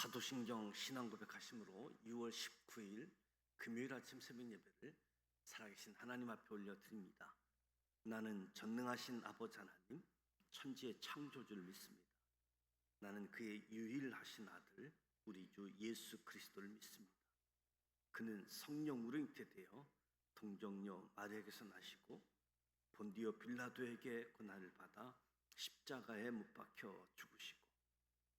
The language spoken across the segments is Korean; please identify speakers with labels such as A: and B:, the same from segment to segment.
A: 사도신경 신앙고백하심으로 6월 19일 금요일 아침 새벽 예배를 살아계신 하나님 앞에 올려드립니다. 나는 전능하신 아버지 하나님, 천지의 창조주를 믿습니다. 나는 그의 유일하신 아들 우리 주 예수 그리스도를 믿습니다. 그는 성령으로 잉태되어 동정녀 마리아에게서 나시고 본디오 빌라도에게 고난을 받아 십자가에 못 박혀 죽으시고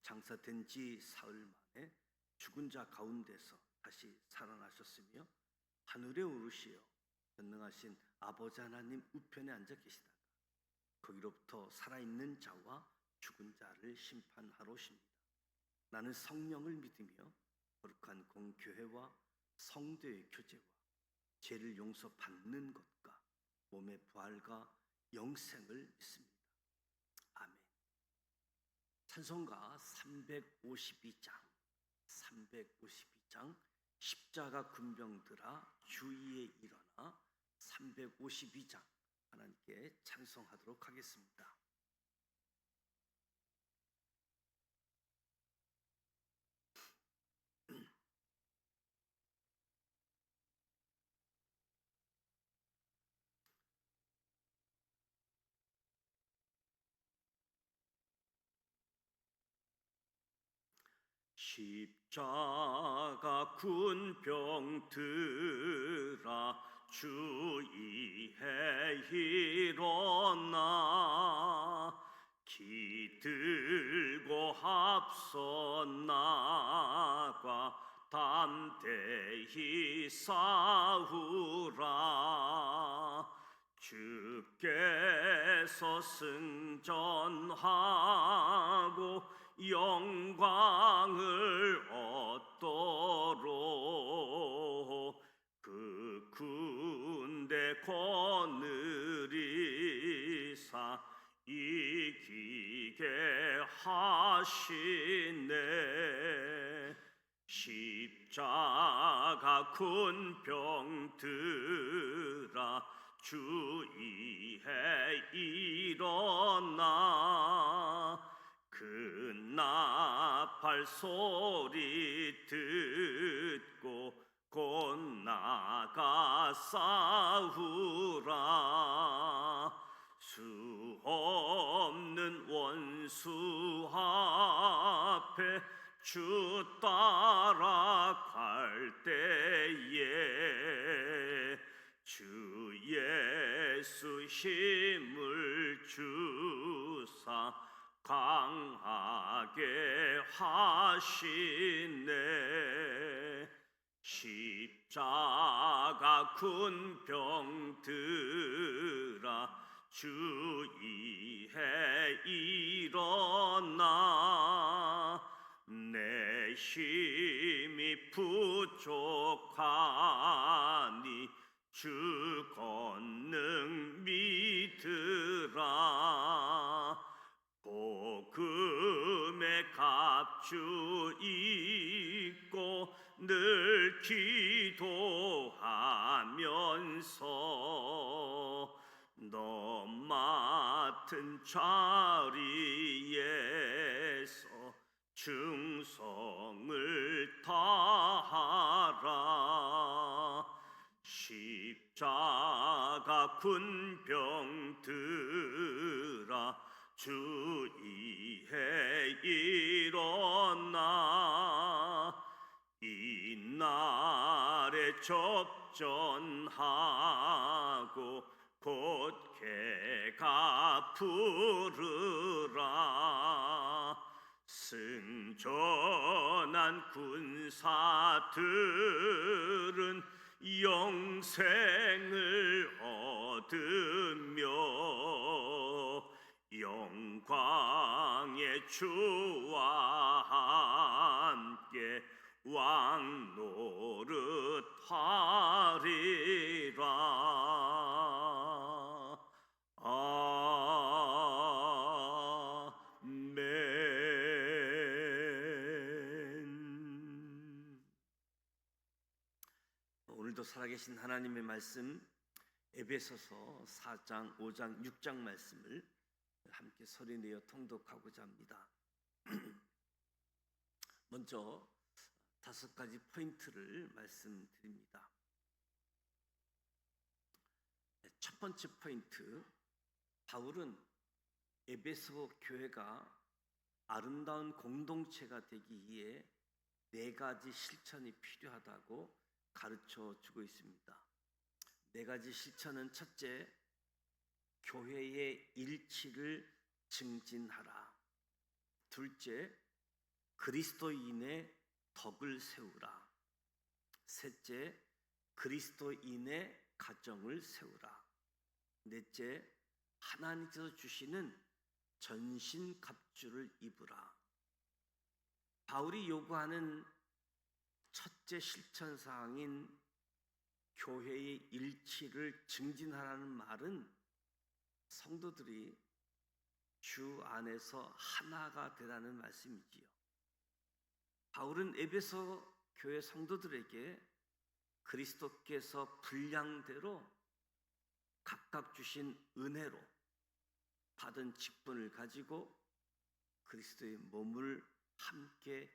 A: 장사된 지 사흘 만에 죽은 자 가운데서 다시 살아나셨으며 하늘에 오르시어 전능하신 아버지 하나님 우편에 앉아 계시다가 거기로부터 살아있는 자와 죽은 자를 심판하러 오십니다. 나는 성령을 믿으며 거룩한 공교회와 성도의 교제와 죄를 용서받는 것과 몸의 부활과 영생을 믿습니다. 아멘. 찬송가 352장 십자가 군병들아 주위에 일어나 352장 하나님께 찬송하도록 하겠습니다. 십자가 군병들아 주위에 일어나 기들고 앞서 나가 담대히 싸우라. 주께서 승전하고 영광을 얻도록 그 군대 거느리사 이기게 하시네. 십자가 군병들아 주위에 일어나 그 나팔 소리 듣고 곧 나가 싸우라. 수 없는 원수 앞에 주 따라갈 때에 주 예수 힘을 주사 강하게 하시네. 십자가 군병들아 주위에 일어나 내 힘이 부족하니 주 권능 믿으라. 복음의 갑주 입고 늘 기도하면서 너 맡은 자리에서 충성을 다하라. 십자가 군병들아 주위에 일어나 이날에 접전하고 곧 개가 부르라. 승전한 군사들은 영생을 얻으며 영광의 주와 함께 왕 노릇하리라. 아멘. 오늘도 살아계신 하나님의 말씀 에베소서 4장, 5장, 6장 말씀을 함께 소리내어 통독하고자 합니다. 먼저 5가지 포인트를 말씀드립니다. 첫 번째 포인트, 바울은 에베소 교회가 아름다운 공동체가 되기 위해 4가지 실천이 필요하다고 가르쳐 주고 있습니다. 4가지 실천은 첫째, 교회의 일치를 증진하라. 둘째, 그리스도인의 덕을 세우라. 셋째, 그리스도인의 가정을 세우라. 넷째, 하나님께서 주시는 전신갑주를 입으라. 바울이 요구하는 첫째 실천 사항인 교회의 일치를 증진하라는 말은 성도들이 주 안에서 하나가 되라는 말씀이지요. 바울은 에베소 교회 성도들에게 그리스도께서 분량대로 각각 주신 은혜로 받은 직분을 가지고 그리스도의 몸을 함께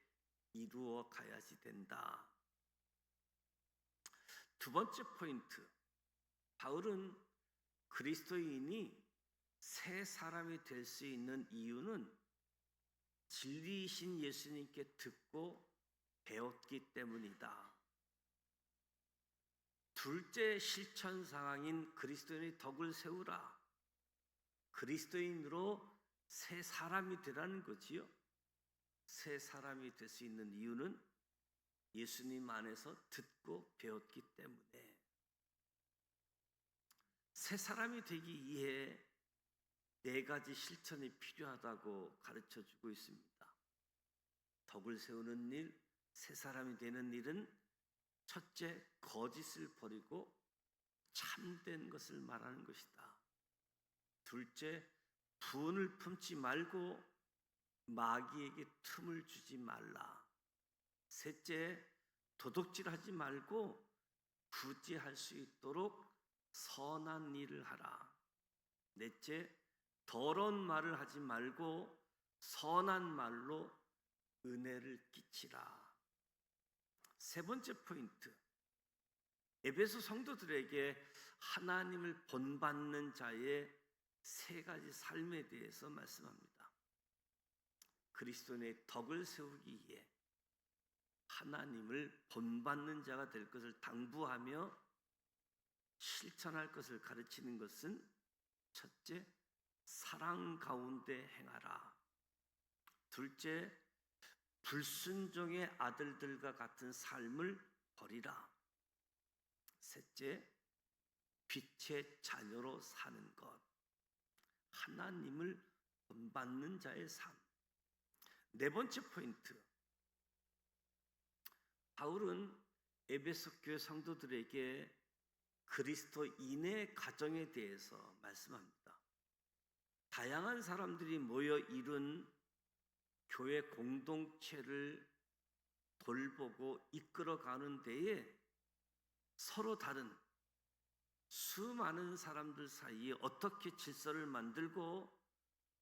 A: 이루어 가야지 된다. 두 번째 포인트, 바울은 그리스도인이 새 사람이 될 수 있는 이유는 진리이신 예수님께 듣고 배웠기 때문이다. 둘째 실천 사항인 그리스도인의 덕을 세우라. 그리스도인으로 새 사람이 되라는 거지요. 새 사람이 될 수 있는 이유는 예수님 안에서 듣고 배웠기 때문에. 새 사람이 되기 위해 4가지 실천이 필요하다고 가르쳐 주고 있습니다. 덕을 세우는 일, 새 사람이 되는 일은 첫째, 거짓을 버리고 참된 것을 말하는 것이다. 둘째, 분을 품지 말고 마귀에게 틈을 주지 말라. 셋째, 도둑질하지 말고 구제할 수 있도록 선한 일을 하라. 넷째, 더러운 말을 하지 말고 선한 말로 은혜를 끼치라. 세 번째 포인트, 에베소 성도들에게 하나님을 본받는 자의 3가지 삶에 대해서 말씀합니다. 그리스도인의 덕을 세우기 위해 하나님을 본받는 자가 될 것을 당부하며 실천할 것을 가르치는 것은 첫째, 사랑 가운데 행하라. 둘째, 불순종의 아들들과 같은 삶을 버리라. 셋째, 빛의 자녀로 사는 것. 하나님을 본받는 자의 삶. 4번째 포인트, 바울은 에베소 교회 성도들에게 그리스도인의 가정에 대해서 말씀합니다. 다양한 사람들이 모여 이룬 교회 공동체를 돌보고 이끌어가는 데에 서로 다른 수많은 사람들 사이에 어떻게 질서를 만들고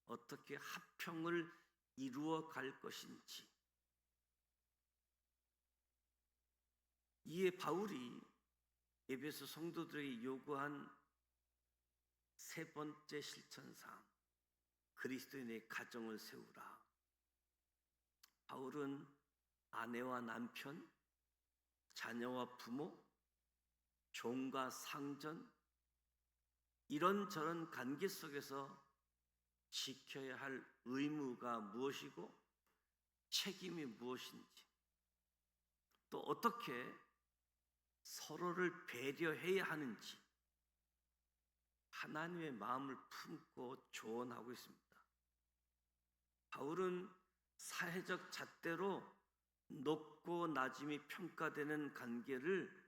A: 어떻게 합평을 이루어 갈 것인지, 이에 바울이 에베소 성도들에게 요구한 3번째 실천사항, 그리스도인의 가정을 세우라. 바울은 아내와 남편, 자녀와 부모, 종과 상전, 이런저런 관계 속에서 지켜야 할 의무가 무엇이고 책임이 무엇인지, 또 어떻게 서로를 배려해야 하는지 하나님의 마음을 품고 조언하고 있습니다. 바울은 사회적 잣대로 높고 낮음이 평가되는 관계를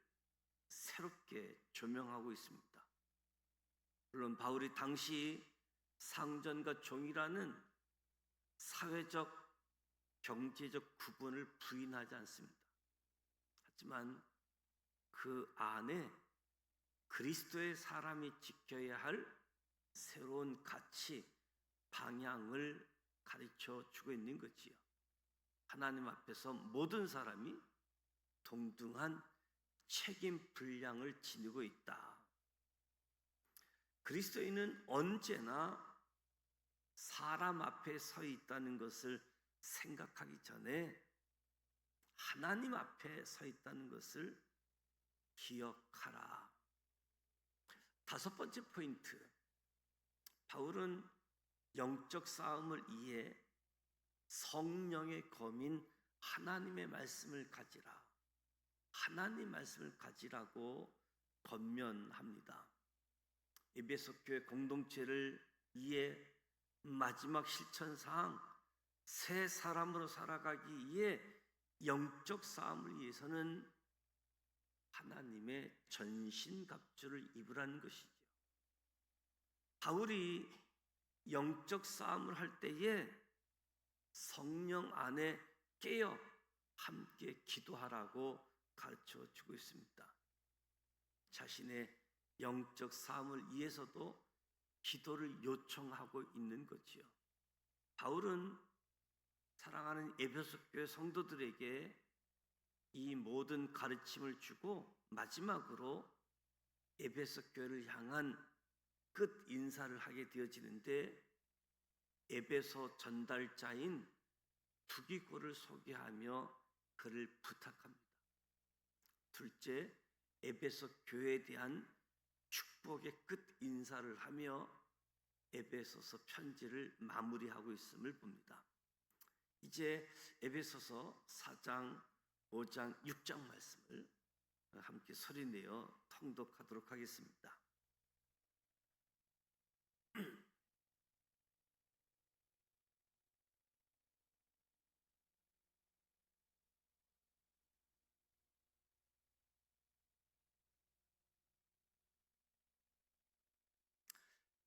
A: 새롭게 조명하고 있습니다. 물론 바울이 당시 상전과 종이라는 사회적, 경제적 구분을 부인하지 않습니다. 하지만 그 안에 그리스도의 사람이 지켜야 할 새로운 가치, 방향을 가르쳐 주고 있는 거지요. 하나님 앞에서 모든 사람이 동등한 책임 분량을 지니고 있다. 그리스도인은 언제나 사람 앞에 서 있다는 것을 생각하기 전에 하나님 앞에 서 있다는 것을 기억하라. 다섯 번째 포인트. 바울은 영적 싸움을 이해 성령의 검인 하나님의 말씀을 가지라. 하나님 말씀을 가지라고 권면합니다. 에베소 교회 공동체를 위해 마지막 실천사항 새 사람으로 살아가기 위해 영적 싸움을 위해서는 하나님의 전신갑주를 입으라는 것이죠. 바울이 영적 싸움을 할 때에 성령 안에 깨어 함께 기도하라고 가르쳐 주고 있습니다. 자신의 영적 싸움을 위해서도 기도를 요청하고 있는 거지요. 바울은 사랑하는 에베소 교회 성도들에게 이 모든 가르침을 주고 마지막으로 에베소 교회를 향한 끝 인사를 하게 되어지는데 에베소 전달자인 두기고를 소개하며 그를 부탁합니다. 둘째, 에베소 교회에 대한 축복의 끝 인사를 하며 에베소서 편지를 마무리하고 있음을 봅니다. 이제 에베소서 4장, 5장, 6장 말씀을 함께 소리내어 통독하도록 하겠습니다.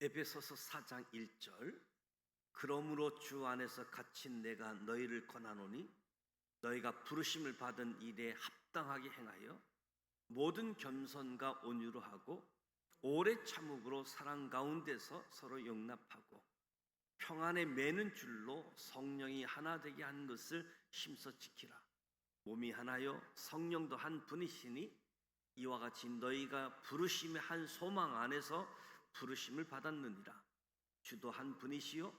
A: 에베소서 4장 1절. 그러므로 주 안에서 갇힌 내가 너희를 권하노니 너희가 부르심을 받은 일에 합당하게 행하여 모든 겸손과 온유로 하고 오래 참음으로 사랑 가운데서 서로 용납하고 평안에 매는 줄로 성령이 하나 되게 하는 것을 힘써 지키라. 몸이 하나요 성령도 한 분이시니 이와 같이 너희가 부르심의 한 소망 안에서 부르심을 받았느니라. 주도 한 분이시요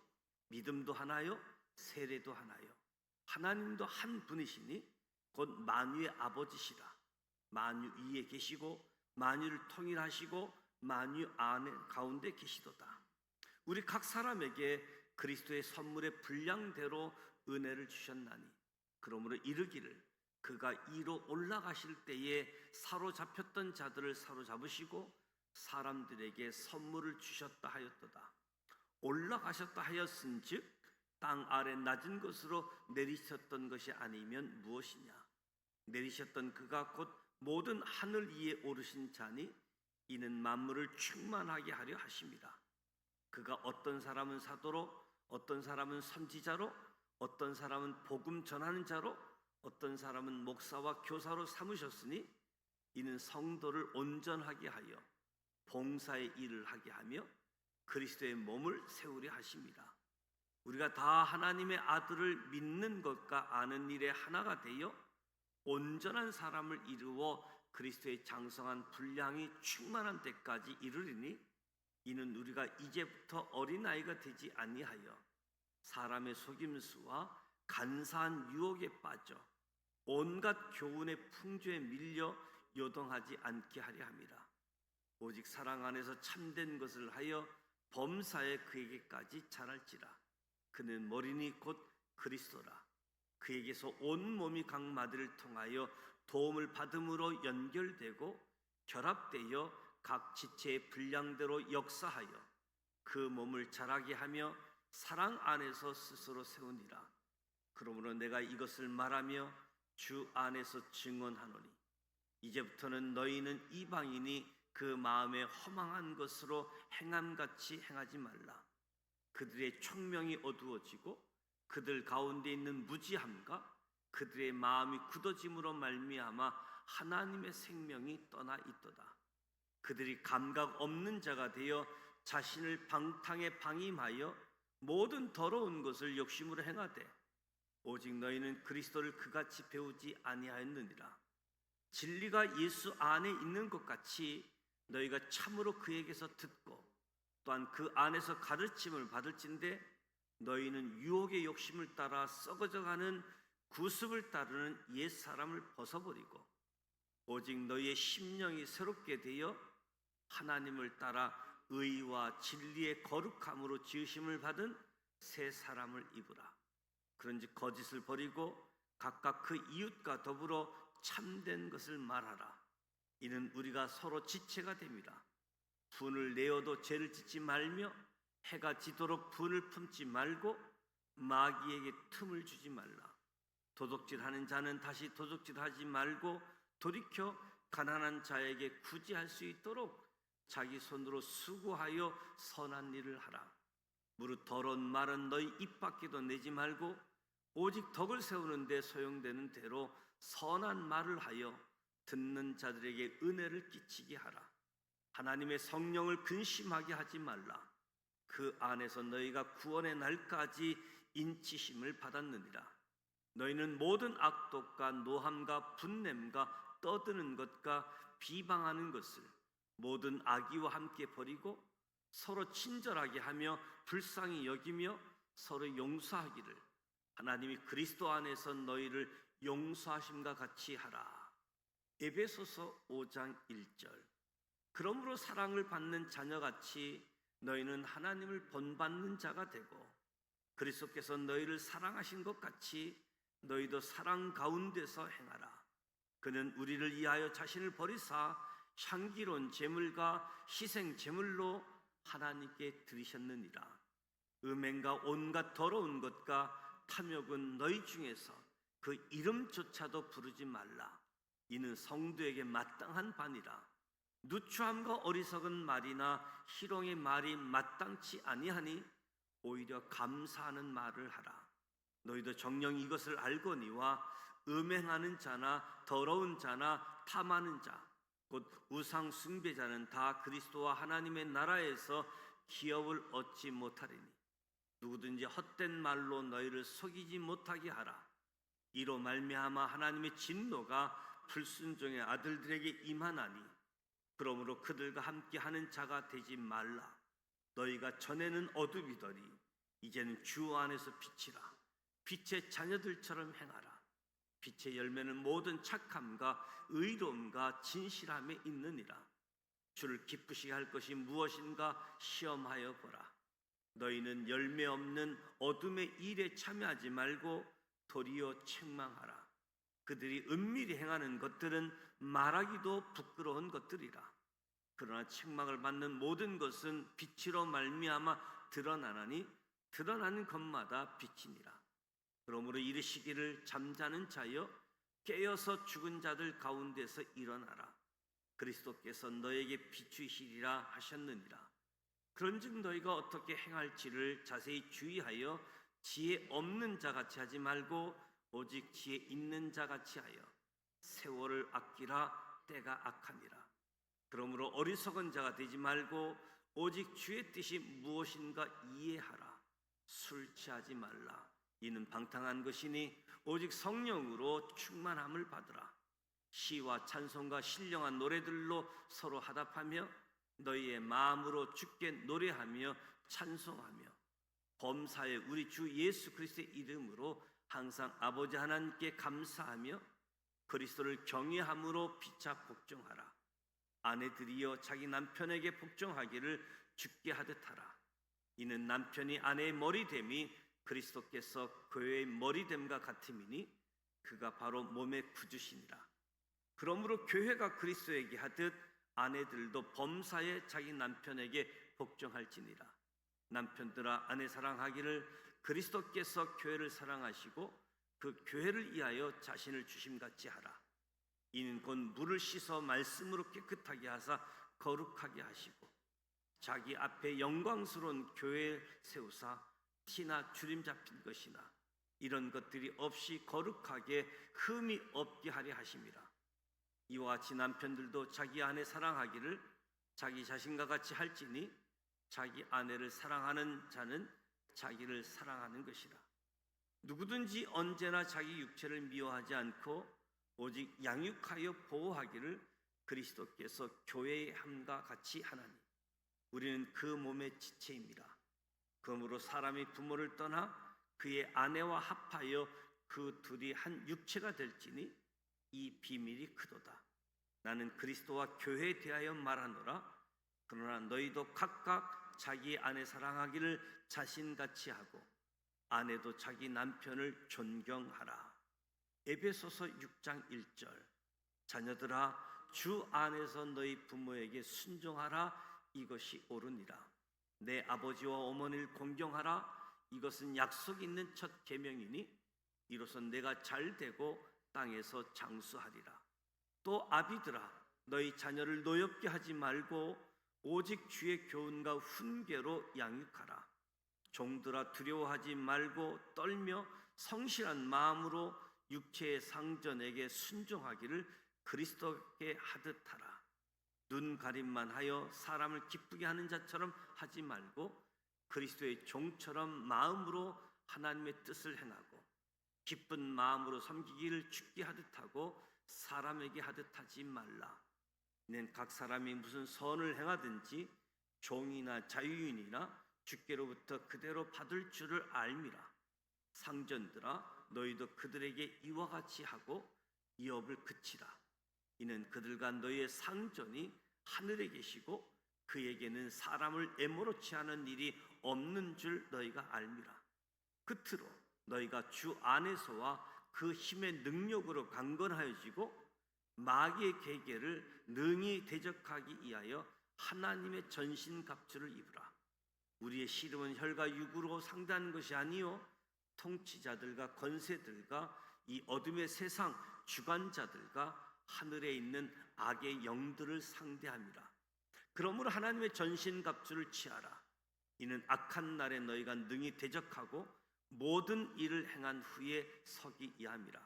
A: 믿음도 하나요 세례도 하나요 하나님도 한 분이시니 곧 만유의 아버지시라. 만유 위에 계시고 만유를 통일하시고 만유 안에 가운데 계시도다. 우리 각 사람에게 그리스도의 선물의 분량대로 은혜를 주셨나니 그러므로 이르기를 그가 이로 올라가실 때에 사로잡혔던 자들을 사로잡으시고 사람들에게 선물을 주셨다 하였도다. 올라가셨다 하였은즉 땅 아래 낮은 곳으로 내리셨던 것이 아니면 무엇이냐. 내리셨던 그가 곧 모든 하늘 위에 오르신 자니 이는 만물을 충만하게 하려 하심이라. 그가 어떤 사람은 사도로 어떤 사람은 선지자로 어떤 사람은 복음 전하는 자로 어떤 사람은 목사와 교사로 삼으셨으니 이는 성도를 온전하게 하여 봉사의 일을 하게 하며 그리스도의 몸을 세우려 하심이라. 우리가 다 하나님의 아들을 믿는 것과 아는 일에 하나가 되어 온전한 사람을 이루어 그리스도의 장성한 분량이 충만한 때까지 이르리니 이는 우리가 이제부터 어린아이가 되지 아니하여 사람의 속임수와 간사한 유혹에 빠져 온갖 교훈의 풍조에 밀려 요동하지 않게 하려 함이라. 오직 사랑 안에서 참된 것을 하여 범사에 그에게까지 자랄지라. 그는 머리니 곧 그리스도라. 그에게서 온 몸이 각 마디를 통하여 도움을 받음으로 연결되고 결합되어 각 지체의 분량대로 역사하여 그 몸을 자라게 하며 사랑 안에서 스스로 세우니라. 그러므로 내가 이것을 말하며 주 안에서 증언하노니 이제부터는 너희는 이방인이 그 마음에 허망한 것으로 행함같이 행하지 말라. 그들의 총명이 어두워지고 그들 가운데 있는 무지함과 그들의 마음이 굳어짐으로 말미암아 하나님의 생명이 떠나 있도다. 그들이 감각 없는 자가 되어 자신을 방탕에 방임하여 모든 더러운 것을 욕심으로 행하되 오직 너희는 그리스도를 그같이 배우지 아니하였느니라. 진리가 예수 안에 있는 것 같이 너희가 참으로 그에게서 듣고 또한 그 안에서 가르침을 받을진대 너희는 유혹의 욕심을 따라 썩어져가는 구습을 따르는 옛 사람을 벗어버리고 오직 너희의 심령이 새롭게 되어 하나님을 따라 의와 진리의 거룩함으로 지으심을 받은 새 사람을 입으라. 그런즉 거짓을 버리고 각각 그 이웃과 더불어 참된 것을 말하라. 이는 우리가 서로 지체가 됨이라. 분을 내어도 죄를 짓지 말며 해가 지도록 분을 품지 말고 마귀에게 틈을 주지 말라. 도둑질하는 자는 다시 도둑질하지 말고 돌이켜 가난한 자에게 구제할 수 있도록 자기 손으로 수고하여 선한 일을 하라. 무릇 더러운 말은 너희 입 밖에도 내지 말고 오직 덕을 세우는 데 소용되는 대로 선한 말을 하여 듣는 자들에게 은혜를 끼치게 하라. 하나님의 성령을 근심하게 하지 말라. 그 안에서 너희가 구원의 날까지 인치심을 받았느니라. 너희는 모든 악독과 노함과 분냄과 떠드는 것과 비방하는 것을 모든 악의와 함께 버리고 서로 친절하게 하며 불쌍히 여기며 서로 용서하기를 하나님이 그리스도 안에서 너희를 용서하심과 같이 하라. 에베소서 5장 1절. 그러므로 사랑을 받는 자녀같이 너희는 하나님을 본받는 자가 되고 그리스도께서 너희를 사랑하신 것 같이 너희도 사랑 가운데서 행하라. 그는 우리를 위하여 자신을 버리사 향기로운 제물과 희생 제물로 하나님께 드리셨느니라. 음행과 온갖 더러운 것과 탐욕은 너희 중에서 그 이름조차도 부르지 말라. 이는 성도에게 마땅한 바니라. 누추함과 어리석은 말이나 희롱의 말이 마땅치 아니하니 오히려 감사하는 말을 하라. 너희도 정녕 이것을 알거니와 음행하는 자나 더러운 자나 탐하는 자 곧 우상 숭배자는 다 그리스도와 하나님의 나라에서 기업을 얻지 못하리니 누구든지 헛된 말로 너희를 속이지 못하게 하라. 이로 말미암아 하나님의 진노가 불순종의 아들들에게 임하나니 그러므로 그들과 함께하는 자가 되지 말라. 너희가 전에는 어둠이더니 이제는 주 안에서 빛이라. 빛의 자녀들처럼 행하라. 빛의 열매는 모든 착함과 의로움과 진실함에 있느니라. 주를 기쁘시게 할 것이 무엇인가 시험하여 보라. 너희는 열매 없는 어둠의 일에 참여하지 말고 도리어 책망하라. 그들이 은밀히 행하는 것들은 말하기도 부끄러운 것들이라. 그러나 책망을 받는 모든 것은 빛으로 말미암아 드러나나니 드러나는 것마다 빛이니라. 그러므로 이르시기를 잠자는 자여 깨어서 죽은 자들 가운데서 일어나라. 그리스도께서 너에게 비추시리라 하셨느니라. 그런즉 너희가 어떻게 행할지를 자세히 주의하여 지혜 없는 자같이 하지 말고 오직 지혜 있는 자같이 하여 세월을 아끼라. 때가 악하니라. 그러므로 어리석은 자가 되지 말고 오직 주의 뜻이 무엇인가 이해하라. 술 취하지 말라. 이는 방탕한 것이니 오직 성령으로 충만함을 받으라. 시와 찬송과 신령한 노래들로 서로 화답하며 너희의 마음으로 주께 노래하며 찬송하며 범사에 우리 주 예수 그리스도의 이름으로 항상 아버지 하나님께 감사하며 그리스도를 경외함으로 피차 복종하라. 아내들이여 자기 남편에게 복종하기를 주께 하듯 하라. 이는 남편이 아내의 머리됨이 그리스도께서 교회의 머리됨과 같음이니 그가 바로 몸의 구주시니라. 그러므로 교회가 그리스도에게 하듯 아내들도 범사에 자기 남편에게 복종할지니라. 남편들아 아내 사랑하기를 그리스도께서 교회를 사랑하시고 그 교회를 위하여 자신을 주심같이 하라. 이는 곧 물을 씻어 말씀으로 깨끗하게 하사 거룩하게 하시고 자기 앞에 영광스러운 교회를 세우사 티나 주림 잡힌 것이나 이런 것들이 없이 거룩하게 흠이 없게 하려 하심이라. 이와 같이 남편들도 자기 아내 사랑하기를 자기 자신과 같이 할지니 자기 아내를 사랑하는 자는 자기를 사랑하는 것이라. 누구든지 언제나 자기 육체를 미워하지 않고 오직 양육하여 보호하기를 그리스도께서 교회의 함과 같이 하나니 우리는 그 몸의 지체입니다. 그러므로 사람이 부모를 떠나 그의 아내와 합하여 그 둘이 한 육체가 될지니 이 비밀이 크도다. 나는 그리스도와 교회에 대하여 말하노라. 그러나 너희도 각각 자기 아내 사랑하기를 자신같이 하고 아내도 자기 남편을 존경하라. 에베소서 6장 1절. 자녀들아 주 안에서 너희 부모에게 순종하라. 이것이 옳으니라. 내 아버지와 어머니를 공경하라. 이것은 약속 있는 첫 계명이니 이로써 내가 잘 되고 땅에서 장수하리라. 또 아비들아 너희 자녀를 노엽게 하지 말고 오직 주의 교훈과 훈계로 양육하라. 종들아 두려워하지 말고 떨며 성실한 마음으로 육체의 상전에게 순종하기를 그리스도께 하듯 하라. 눈 가림만 하여 사람을 기쁘게 하는 자처럼 하지 말고 그리스도의 종처럼 마음으로 하나님의 뜻을 행하고 기쁜 마음으로 섬기기를 주께 하듯 하고 사람에게 하듯 하지 말라. 이는 각 사람이 무슨 선을 행하든지 종이나 자유인이나 주께로부터 그대로 받을 줄을 알미라. 상전들아 너희도 그들에게 이와 같이 하고 이 업을 그치라. 이는 그들과 너희의 상전이 하늘에 계시고 그에게는 사람을 애모롭지 하는 일이 없는 줄 너희가 알미라. 끝으로 너희가 주 안에서와 그 힘의 능력으로 강건하여지고 마귀의 계계를 능히 대적하기 위하여 하나님의 전신갑주를 입으라. 우리의 씨름은 혈과 육으로 상대하는 것이 아니요 통치자들과 권세들과 이 어둠의 세상 주관자들과 하늘에 있는 악의 영들을 상대함이라. 그러므로 하나님의 전신갑주를 취하라. 이는 악한 날에 너희가 능히 대적하고 모든 일을 행한 후에 서기 위함이라.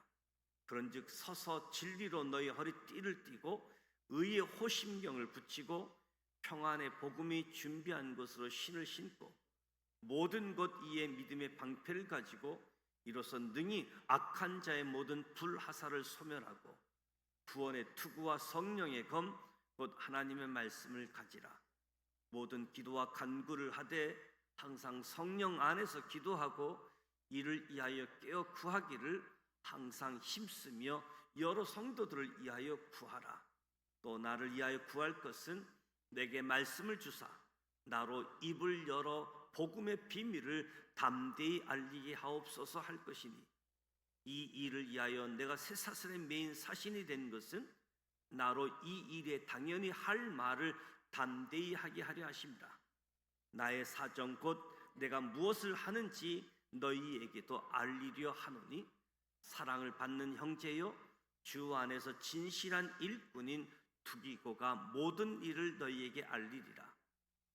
A: 그런즉 서서 진리로 너희 허리띠를 띠고 의의 호심경을 붙이고 평안의 복음이 준비한 것으로 신을 신고 모든 것 이에 믿음의 방패를 가지고 이로써 능히 악한 자의 모든 불하사를 소멸하고 구원의 투구와 성령의 검 곧 하나님의 말씀을 가지라. 모든 기도와 간구를 하되 항상 성령 안에서 기도하고 이를 위하여 깨어 구하기를 항상 힘쓰며 여러 성도들을 위하여 구하라. 또 나를 위하여 구할 것은 내게 말씀을 주사 나로 입을 열어 복음의 비밀을 담대히 알리게 하옵소서 할 것이니 이 일을 위하여 내가 쇠사슬에 매인 사신이 된 것은 나로 이 일에 당연히 할 말을 담대히 하게 하려 하십니다. 나의 사정 곧 내가 무엇을 하는지 너희에게도 알리려 하노니 사랑을 받는 형제여 주 안에서 진실한 일꾼인 두기고가 모든 일을 너희에게 알리리라.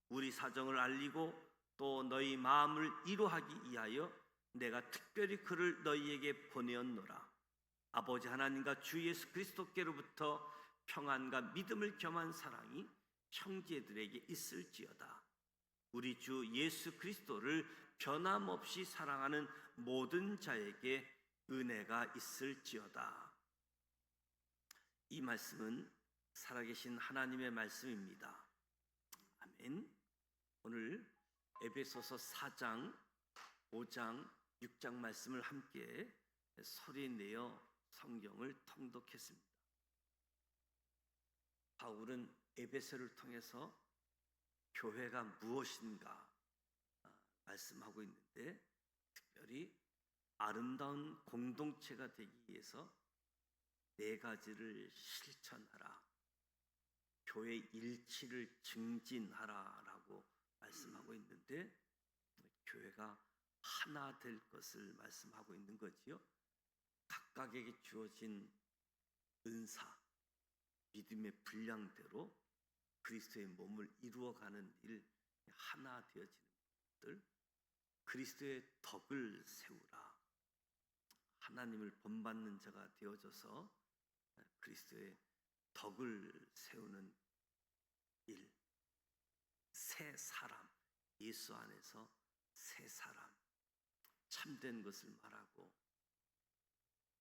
A: 우리 사정을 알리고 또 너희 마음을 이루하기 위하여 내가 특별히 그를 너희에게 보내었노라. 아버지 하나님과 주 예수 그리스도께로부터 평안과 믿음을 겸한 사랑이 형제들에게 있을지어다. 우리 주 예수 그리스도를 변함없이 사랑하는 모든 자에게 은혜가 있을지어다. 이 말씀은 살아계신 하나님의 말씀입니다. 아멘. 오늘 에베소서 4장, 5장, 6장 말씀을 함께 소리내어 성경을 통독했습니다. 바울은 에베소를 통해서 교회가 무엇인가 말씀하고 있는데 특별히 아름다운 공동체가 되기 위해서 4가지를 실천하라. 교회 일치를 증진하라라고 말씀하고 있는데 교회가 하나 될 것을 말씀하고 있는 거지요. 각각에게 주어진 은사, 믿음의 분량대로 그리스도의 몸을 이루어가는 일, 하나 되어지는 것들, 그리스도의 덕을 세우라. 하나님을 본받는 자가 되어져서 그리스도의 덕을 세우는 일, 새 사람, 예수 안에서 새 사람, 참된 것을 말하고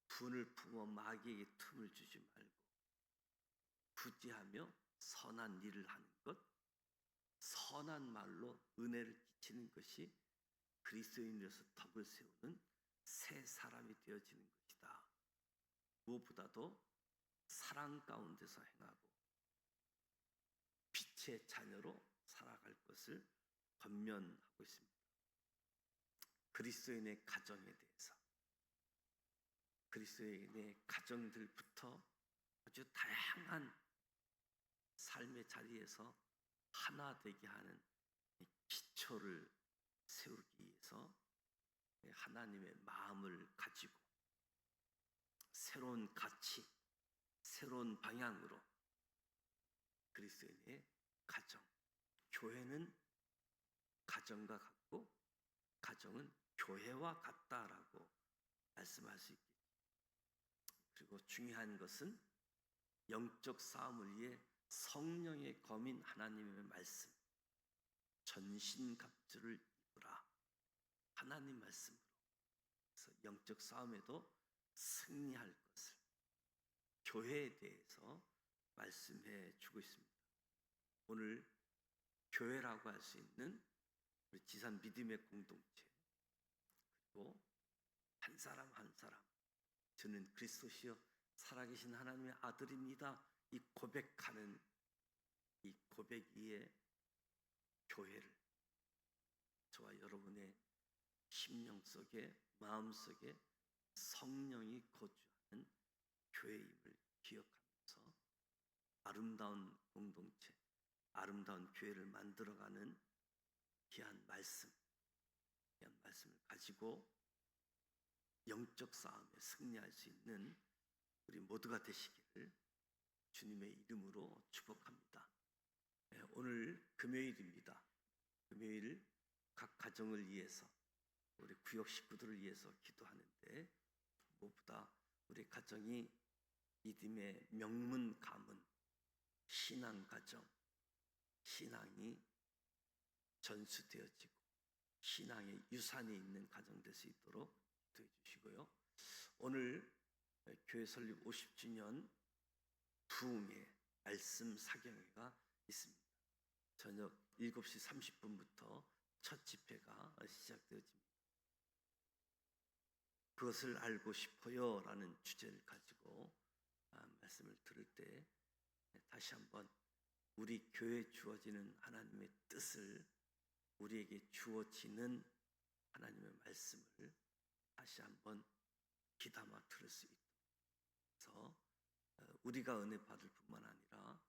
A: 분을 품어 마귀에게 틈을 주지 말고 구제하며 선한 일을 하는 것, 선한 말로 은혜를 끼치는 것이 그리스도인으로서 덕을 세우는 새 사람이 되어지는 것이다. 무엇보다도 사랑 가운데서 행하고 빛의 자녀로 살아갈 것을 권면하고 있습니다. 그리스도인의 가정에 대해서, 그리스도인의 가정들부터 아주 다양한 삶의 자리에서 하나 되게 하는 기초를 세우기 위해서 하나님의 마음을 가지고 새로운 가치, 새로운 방향으로 그리스도인의 가정, 교회는 가정과 같고 가정은 교회와 같다라고 말씀할 수 있겠죠. 그리고 중요한 것은 영적 싸움을 위해 성령의 검인 하나님의 말씀, 전신갑주를 입으라. 하나님 말씀으로. 그래서 영적 싸움에도 승리할 것을 교회에 대해서 말씀해 주고 있습니다. 오늘 교회라고 할 수 있는 우리 지산 믿음의 공동체, 그리고 한 사람 한 사람 저는 그리스도시여 살아계신 하나님의 아들입니다. 이 고백하는 이 고백 위에 교회를 저와 여러분의 심령 속에, 마음 속에 성령이 거주하는 교회임을 기억하면서 아름다운 공동체, 아름다운 교회를 만들어가는 귀한 말씀을 가지고 영적 싸움에 승리할 수 있는 우리 모두가 되시기를 주님의 이름으로 축복합니다. 오늘 금요일입니다. 금요일 각 가정을 위해서, 우리 구역 식구들을 위해서 기도하는데 무엇보다 우리 가정이 믿음의 명문 가문, 신앙 가정, 신앙이 전수되어지고 신앙의 유산이 있는 가정 될 수 있도록 기도해 주시고요. 오늘 교회 설립 50주년 부흥회 말씀 사경회가 있습니다. 저녁 7시 30분부터 첫 집회가 시작되어집니다. 그것을 알고 싶어요 라는 주제를 가지고 말씀을 들을 때 다시 한번 우리 교회에 주어지는 하나님의 뜻을, 우리에게 주어지는 하나님의 말씀을 다시 한번 귀담아 들을 수 있어서 우리가 은혜 받을 뿐만 아니라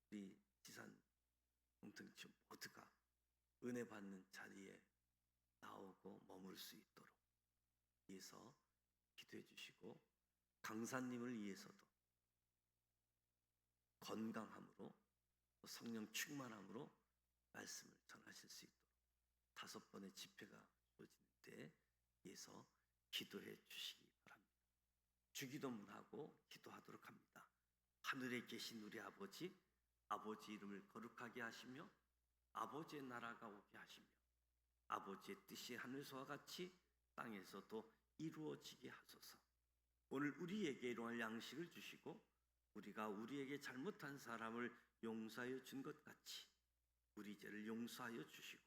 A: 우리 지산 공동체 모두가 은혜 받는 자리에 나오고 머물 수 있도록 위해서 기도해 주시고, 강사님을 위해서도 건강함으로 성령 충만함으로 말씀을 전하실 수 있도록 5번의 집회가 주어지는데 위해서 기도해 주시기 바랍니다. 주기도문하고 기도하도록 합니다. 하늘에 계신 우리 아버지, 아버지 이름을 거룩하게 하시며 아버지의 나라가 오게 하시며 아버지의 뜻이 하늘에서와 같이 땅에서도 이루어지게 하소서. 오늘 우리에게 일용할 양식을 주시고 우리가 우리에게 잘못한 사람을 용서하여 준 것 같이 우리 죄를 용서하여 주시고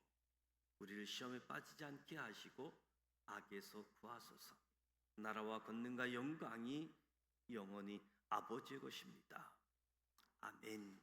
A: 우리를 시험에 빠지지 않게 하시고 악에서 구하소서. 나라와 권능과 영광이 영원히 아버지의 것입니다. 아멘.